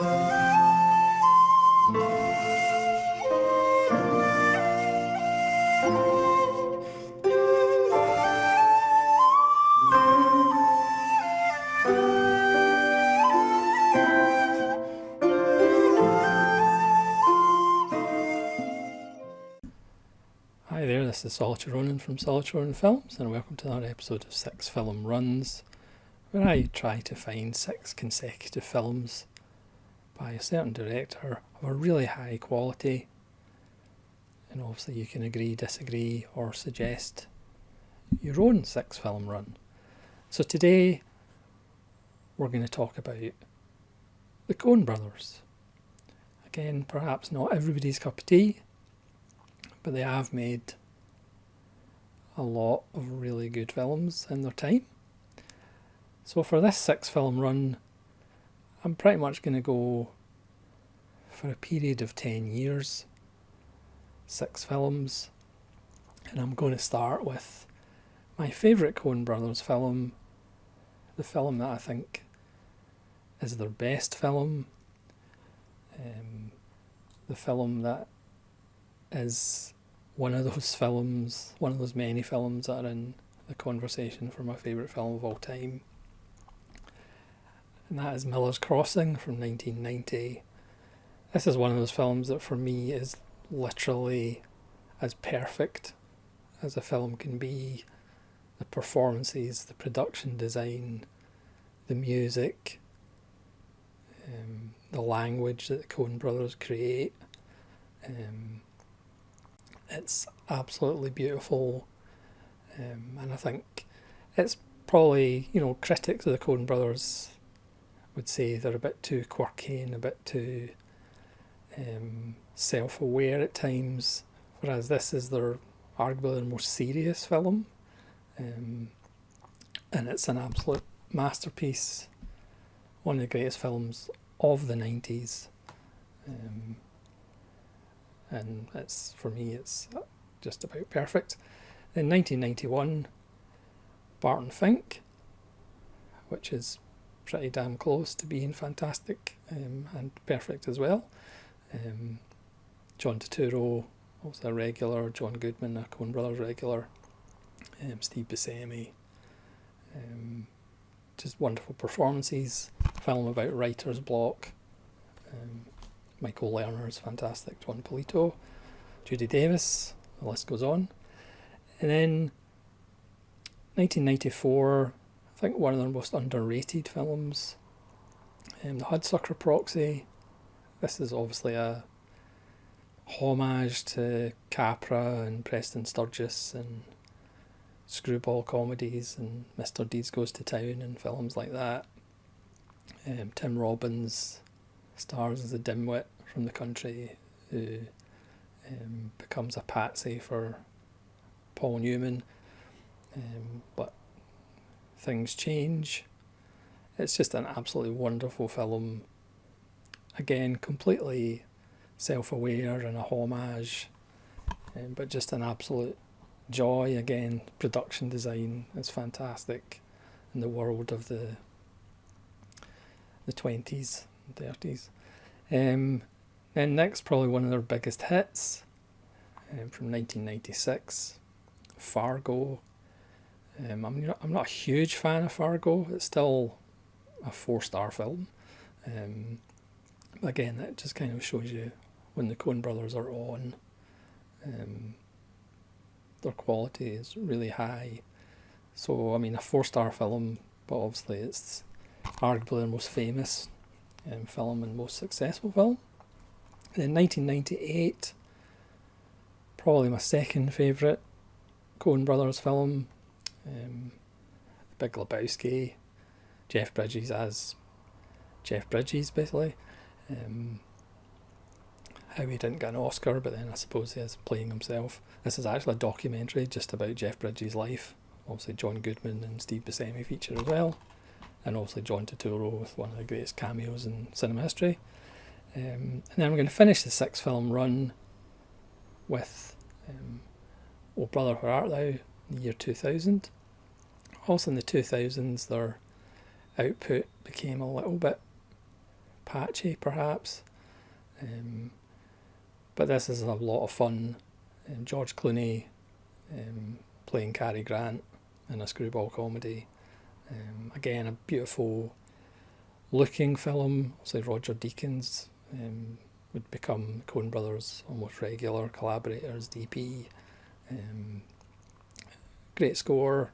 Hi there, this is Solitary Ronan from Solitary Ronan Films, and welcome to another episode of 6 Film Runs, where I try to find 6 consecutive films by a certain director of a really high quality, and obviously you can agree, disagree, or suggest your own 6 film run. So today we're going to talk about the Coen brothers. Again, perhaps not everybody's cup of tea, but they have made a lot of really good films in their time. So for this 6 film run, I'm pretty much going to go for a period of 10 years, 6 films, and I'm going to start with my favourite Coen brothers film, the film that I think is their best film, the film that is one of those films, one of those many films that are in the conversation for my favourite film of all time. And that is Miller's Crossing from 1990. This is one of those films that for me is literally as perfect as a film can be. The performances, the production design, the music, the language that the Coen brothers create. It's absolutely beautiful, and I think it's probably, critics of the Coen brothers would say they're a bit too quirky and a bit too self-aware at times, whereas this is arguably their most serious film, and it's an absolute masterpiece, one of the greatest films of the 90s. And for me it's just about perfect. In 1991, Barton Fink, which is pretty damn close to being fantastic and perfect as well. John Turturro, also a regular, John Goodman, a Coen brothers regular, Steve Buscemi, just wonderful performances. Film about writer's block. Michael Lerner is fantastic, John Polito, Judy Davis, the list goes on. And then 1994, I think one of their most underrated films, The Hudsucker Proxy. This is obviously a homage to Capra and Preston Sturges and screwball comedies and Mr. Deeds Goes to Town and films like that. Tim Robbins stars as a dimwit from the country who becomes a patsy for Paul Newman, but things change. It's just an absolutely wonderful film, again completely self-aware and a homage, but just an absolute joy. Again, production design is fantastic in the world of the 20s and 30s. Then next, probably one of their biggest hits, from 1996, Fargo. I'm not a huge fan of Fargo. It's still a 4-star film. Again, that just kind of shows you when the Coen brothers are on, their quality is really high. So, a 4-star film, but obviously it's arguably their most famous film and most successful film. In 1998, probably my second favourite Coen brothers film, Big Lebowski. Jeff Bridges as Jeff Bridges, basically. How he didn't get an Oscar, but then I suppose he is playing himself. This is actually a documentary just about Jeff Bridges' life. Obviously John Goodman and Steve Buscemi feature as well, and obviously John Turturro with one of the greatest cameos in cinema history. And then I'm going to finish the 6-film run with Oh Brother, Where Art Thou, in the year 2000. Also in the 2000s, their output became a little bit patchy perhaps. But this is a lot of fun. George Clooney playing Cary Grant in a screwball comedy. Again, a beautiful looking film. Obviously Roger Deakins would become Coen Brothers' almost regular collaborators, DP. Great score,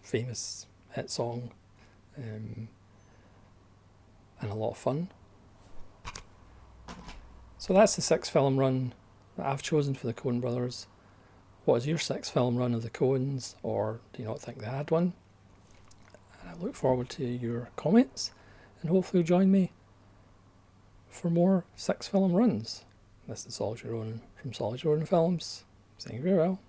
famous hit song, and a lot of fun. So that's the 6 film run that I've chosen for the Coen Brothers. What is your 6 film run of the Coens, or do you not think they had one? And I look forward to your comments, and hopefully join me for more 6 film runs. This is Solid Ronan from Solid Ronan Films, saying farewell.